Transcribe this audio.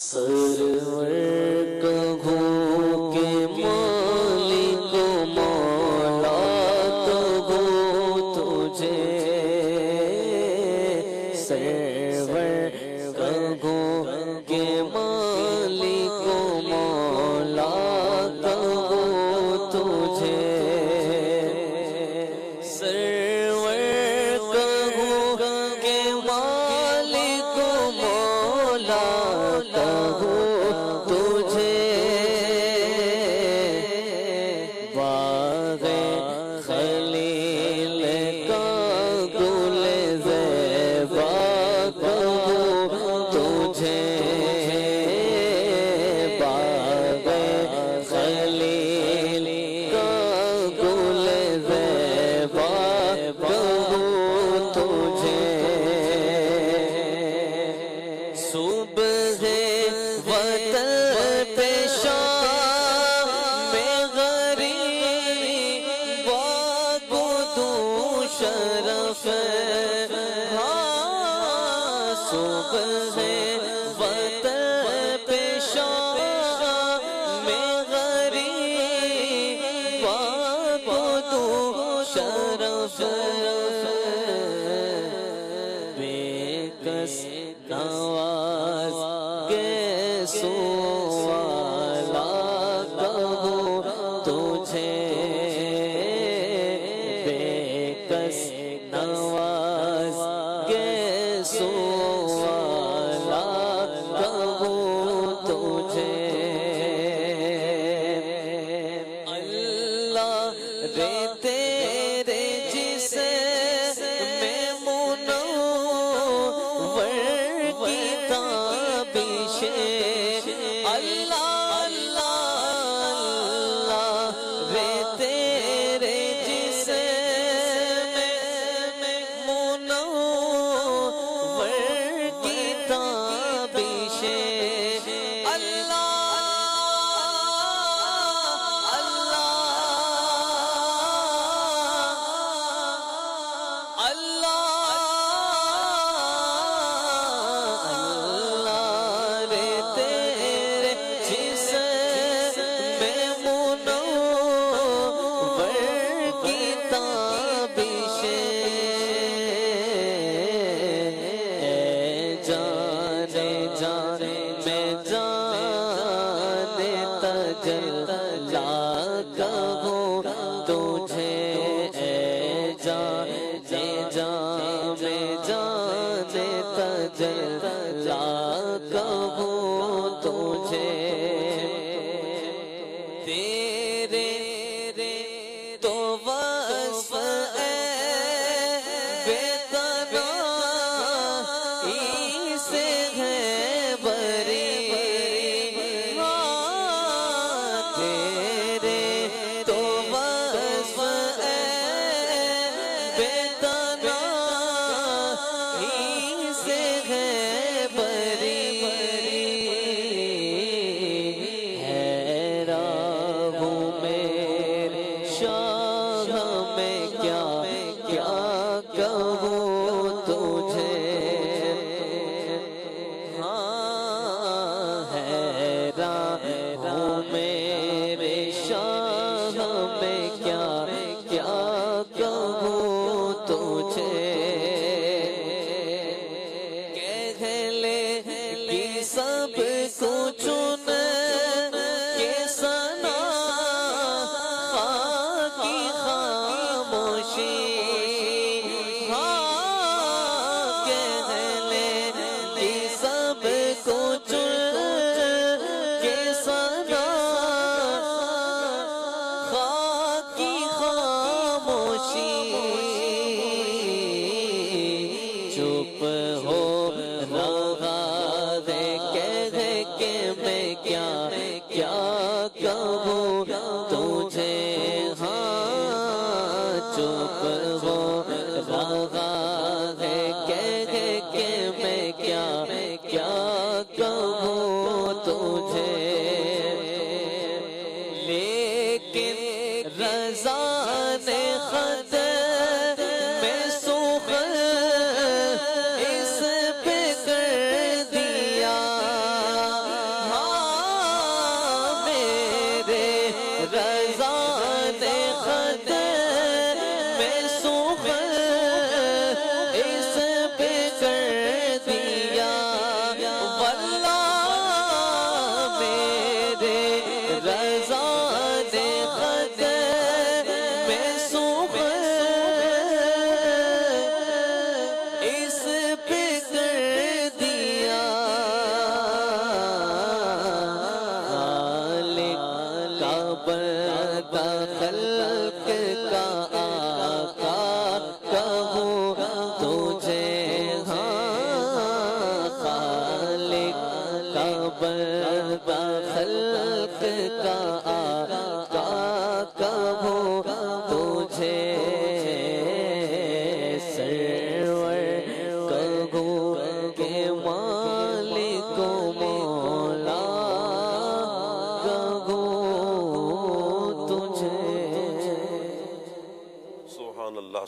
سرور کہوں کہ مالک مولا کہوں تجھے، سرور کہوں کہ مالک مولا کہوں تجھے، سرور کہوں کہ مالک مولا کہوں تجھے، باغ خلیل کا گل زیبا کہوں تجھے، باغ خلیل کا گل زیبا کہوں تجھے، صبح وطن پہ شام میں غریب کو دوں شرف، ہاں صبح وطن پہ شام میں غریب کو دوں شرف، بے کس نواز کے سوالا کہوں تجھے، بے کس نواز کے سوالا کہوں تجھے، اللہ رے تیرے جسے میں منور کی تابش، اللہ اللہ اللہ رے تیرے جسے میں منور کی تابش، اللہ تجلا کہوں تجھے، اے جان میں جان تجلا کہوں تجھے، تیرے تو وصف بے تناہی سے ہے بری، کہوں تجھے، ہاں حیران ہوں میرے شاہ میں کیا کیا کہوں تجھے، کہہ لے کہ سب کو چن کے ثنا کی خاموشی، چپ ہو رہا ہے کہہ کے میں کیا کیا کہوں تجھے، ہاں چپ ہو رہا ہے کہہ کے میں کیا کیا کہوں تجھے، لیکن رضا نے خط میں سخن اس پہ کر دیا، بندہ خلق کا آقا کہوں تجھے ہاں خالق کا بندہ خلق کا آقا کہوں تجھے سرور کہوں کہ مالک و مولا کہوں تجھے. سبحان اللہ.